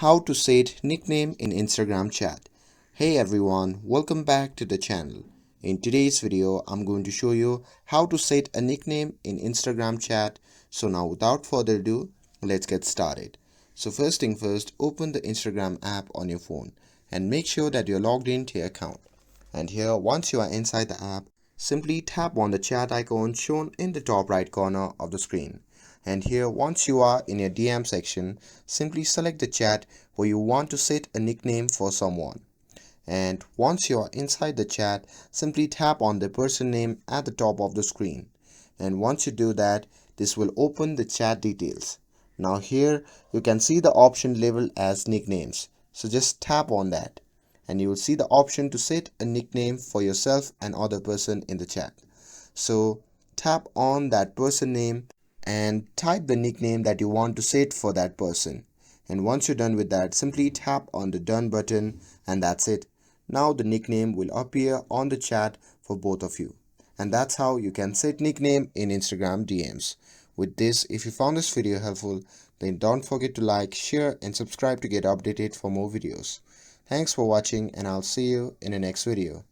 How to set nickname in Instagram chat. Hey everyone, welcome back to the channel. In today's video, I'm going to show you how to set a nickname in Instagram chat. So now without further ado, let's get started. So first thing first, open the Instagram app on your phone and make sure that you're logged into your account. And here, once you are inside the app, simply tap on the chat icon shown in the top right corner of the screen. And here, once you are in your DM section, simply select the chat where you want to set a nickname for someone. And once you are inside the chat, simply tap on the person name at the top of the screen. And once you do that, this will open the chat details. Now here you can see the option labeled as nicknames. So just tap on that and you will see the option to set a nickname for yourself and other person in the chat. So tap on that person name and type the nickname that you want to set for that person. And once you're done with that, simply tap on the done button and that's it. Now the nickname will appear on the chat for both of you. And that's how you can set nickname in Instagram DMs. With this, if you found this video helpful, then don't forget to like, share and subscribe to get updated for more videos. Thanks for watching and I'll see you in the next video.